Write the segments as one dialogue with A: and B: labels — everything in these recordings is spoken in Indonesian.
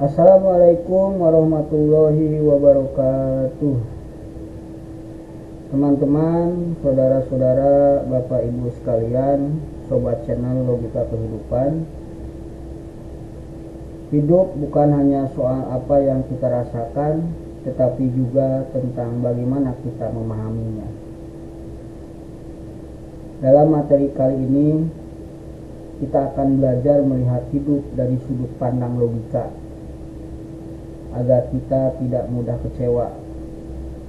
A: Assalamualaikum warahmatullahi wabarakatuh. Teman-teman, saudara-saudara, Bapak Ibu sekalian, sobat channel Logika Kehidupan. Hidup bukan hanya soal apa yang kita rasakan, tetapi juga tentang bagaimana kita memahaminya. Dalam materi kali ini, kita akan belajar melihat hidup dari sudut pandang logika, agar kita tidak mudah kecewa,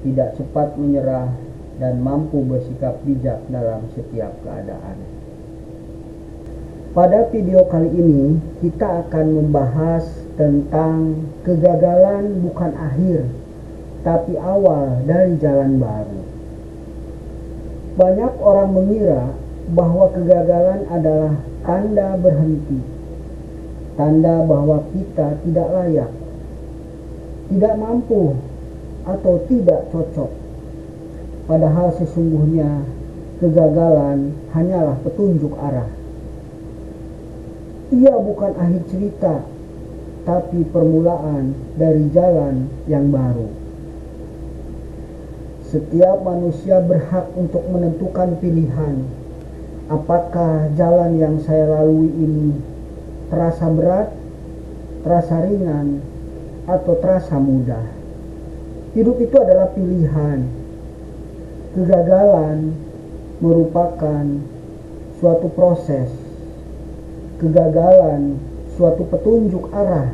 A: tidak cepat menyerah, dan mampu bersikap bijak dalam setiap keadaan. Pada video kali ini, kita akan membahas tentang kegagalan bukan akhir, tapi awal dari jalan baru. Banyak orang mengira bahwa kegagalan adalah tanda berhenti, tanda bahwa kita tidak layak, tidak mampu, atau tidak cocok. Padahal sesungguhnya kegagalan hanyalah petunjuk arah. Ia bukan akhir cerita, tapi permulaan dari jalan yang baru. Setiap manusia berhak untuk menentukan pilihan. Apakah jalan yang saya lalui ini terasa berat, terasa ringan, atau terasa mudah? Hidup itu adalah pilihan. Kegagalan merupakan suatu proses. Kegagalan suatu petunjuk arah.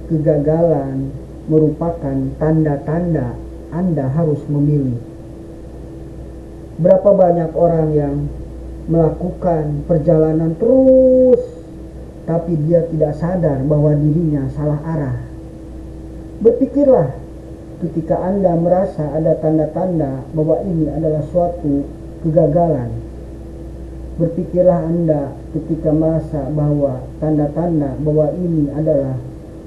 A: Kegagalan merupakan tanda-tanda Anda harus memilih. Berapa banyak orang yang melakukan perjalanan terus, tapi dia tidak sadar bahwa dirinya salah arah. Berpikirlah ketika Anda merasa ada tanda-tanda bahwa ini adalah suatu kegagalan. Berpikirlah Anda ketika merasa bahwa tanda-tanda bahwa ini adalah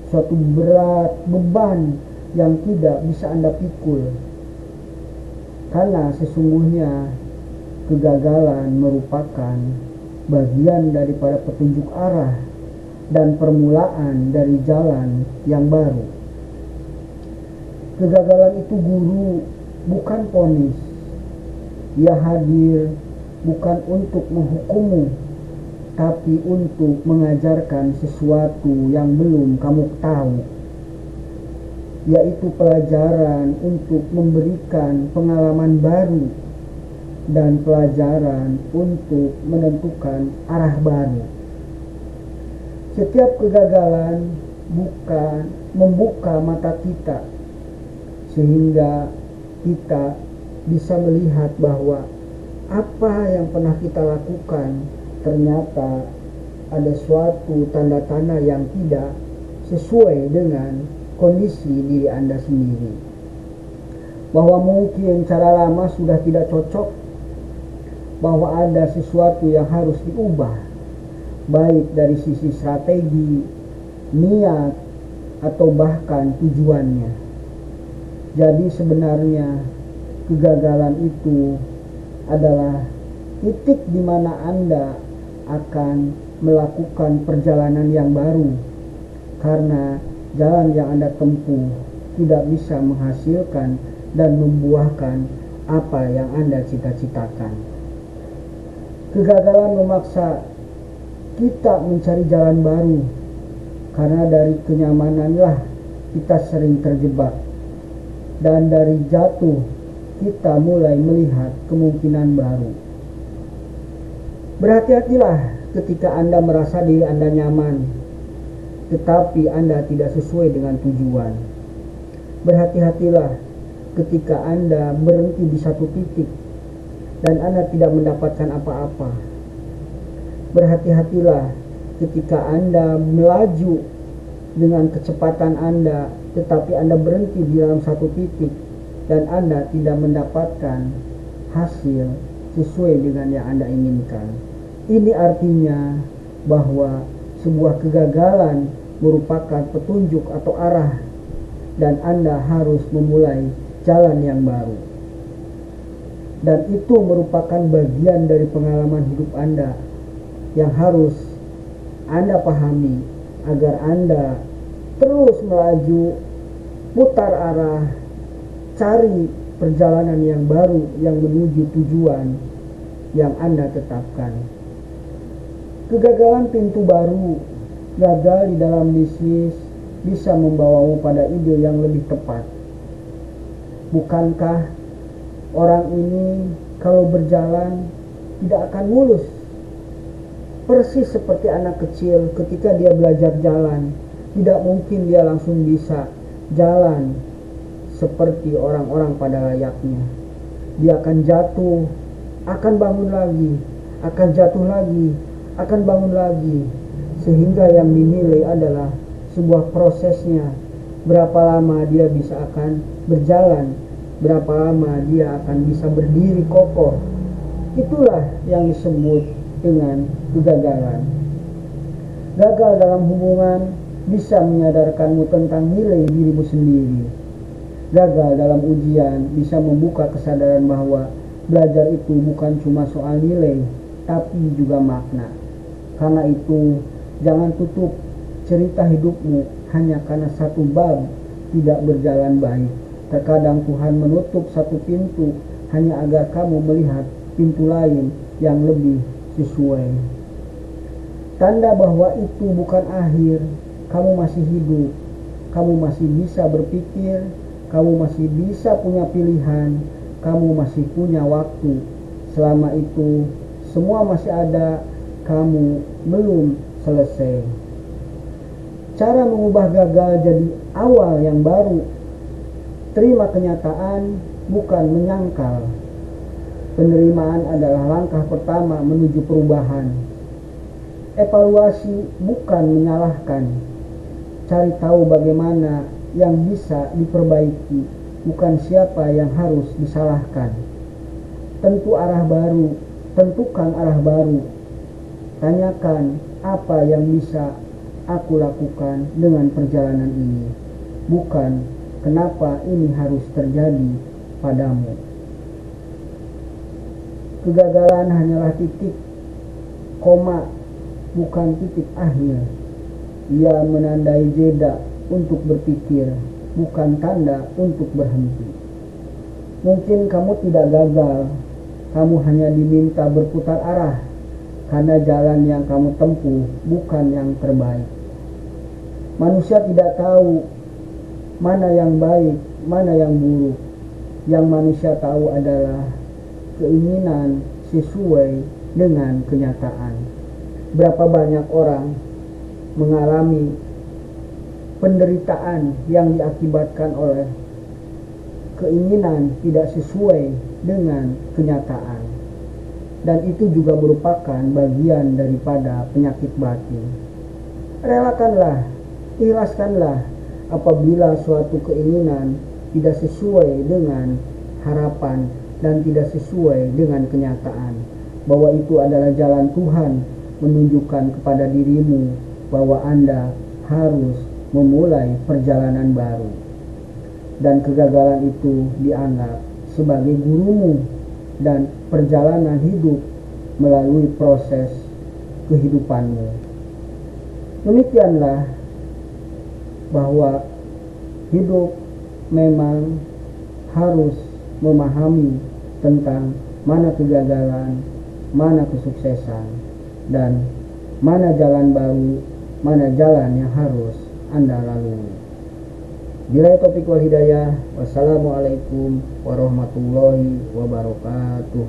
A: suatu berat beban yang tidak bisa Anda pikul. Karena sesungguhnya kegagalan merupakan bagian daripada petunjuk arah dan permulaan dari jalan yang baru. Kegagalan itu guru, bukan vonis. Ia hadir bukan untuk menghukummu, tapi untuk mengajarkan sesuatu yang belum kamu tahu, yaitu pelajaran untuk memberikan pengalaman baru dan pelajaran untuk menentukan arah baru. Setiap kegagalan bukan membuka mata kita, sehingga kita bisa melihat bahwa apa yang pernah kita lakukan ternyata ada suatu tanda-tanda yang tidak sesuai dengan kondisi diri Anda sendiri. Bahwa mungkin cara lama sudah tidak cocok, bahwa ada sesuatu yang harus diubah, baik dari sisi strategi, niat, atau bahkan tujuannya. Jadi sebenarnya kegagalan itu adalah titik di mana Anda akan melakukan perjalanan yang baru, karena jalan yang Anda tempuh tidak bisa menghasilkan dan membuahkan apa yang Anda cita-citakan. Kegagalan memaksa kita mencari jalan baru, karena dari kenyamananlah kita sering terjebak. Dan dari jatuh, kita mulai melihat kemungkinan baru. Berhati-hatilah ketika Anda merasa diri Anda nyaman, tetapi Anda tidak sesuai dengan tujuan. Berhati-hatilah ketika Anda berhenti di satu titik, dan Anda tidak mendapatkan apa-apa. Berhati-hatilah ketika Anda melaju dengan kecepatan Anda, tetapi Anda berhenti di dalam satu titik dan Anda tidak mendapatkan hasil sesuai dengan yang Anda inginkan. Ini artinya bahwa sebuah kegagalan merupakan petunjuk atau arah, dan Anda harus memulai jalan yang baru. Dan itu merupakan bagian dari pengalaman hidup Anda yang harus Anda pahami agar Anda terus melaju, putar arah, cari perjalanan yang baru yang menuju tujuan yang Anda tetapkan. Kegagalan pintu baru, gagal di dalam bisnis bisa membawamu pada ide yang lebih tepat. Bukankah orang ini kalau berjalan tidak akan mulus? Persis seperti anak kecil ketika dia belajar jalan, tidak mungkin dia langsung bisa jalan seperti orang-orang pada layaknya. Dia akan jatuh, akan bangun lagi, akan jatuh lagi, akan bangun lagi, sehingga yang dinilai adalah sebuah prosesnya. Berapa lama dia bisa akan berjalan, berapa lama dia akan bisa berdiri kokoh. Itulah yang disebut dengan kegagalan. Gagal dalam hubungan bisa menyadarkanmu tentang nilai dirimu sendiri. Gagal dalam ujian bisa membuka kesadaran bahwa belajar itu bukan cuma soal nilai, tapi juga makna. Karena itu, jangan tutup cerita hidupmu hanya karena satu bab tidak berjalan baik. Terkadang Tuhan menutup satu pintu hanya agar kamu melihat pintu lain yang lebih sesuai. Tanda bahwa itu bukan akhir. Kamu masih hidup, kamu masih bisa berpikir, kamu masih bisa punya pilihan, kamu masih punya waktu. Selama itu semua masih ada, kamu belum selesai. Cara mengubah gagal jadi awal yang baru. Terima kenyataan, bukan menyangkal. Penerimaan adalah langkah pertama menuju perubahan. Evaluasi bukan menyalahkan. Cari tahu bagaimana yang bisa diperbaiki, bukan siapa yang harus disalahkan. Tentu arah baru, tentukan arah baru. Tanyakan apa yang bisa aku lakukan dengan perjalanan ini, bukan kenapa ini harus terjadi padamu. Kegagalan hanyalah titik, koma, bukan titik akhir. Ia menandai jeda untuk berpikir, bukan tanda untuk berhenti. Mungkin kamu tidak gagal, kamu hanya diminta berputar arah, karena jalan yang kamu tempuh bukan yang terbaik. Manusia tidak tahu mana yang baik, mana yang buruk. Yang manusia tahu adalah keinginan sesuai dengan kenyataan. Berapa banyak orang mengalami penderitaan yang diakibatkan oleh keinginan tidak sesuai dengan kenyataan. Dan itu juga merupakan bagian daripada penyakit batin. Relakanlah, ikhlaskanlah apabila suatu keinginan tidak sesuai dengan harapan dan tidak sesuai dengan kenyataan, bahwa itu adalah jalan Tuhan menunjukkan kepada dirimu bahwa Anda harus memulai perjalanan baru. Dan kegagalan itu dianggap sebagai gurumu dan perjalanan hidup melalui proses kehidupanmu. Demikianlah bahwa hidup memang harus memahami tentang mana kegagalan, mana kesuksesan, dan mana jalan baru, mana jalan yang harus Anda lalui. Billahi taufiq wal hidayah. Wassalamualaikum warahmatullahi wabarakatuh.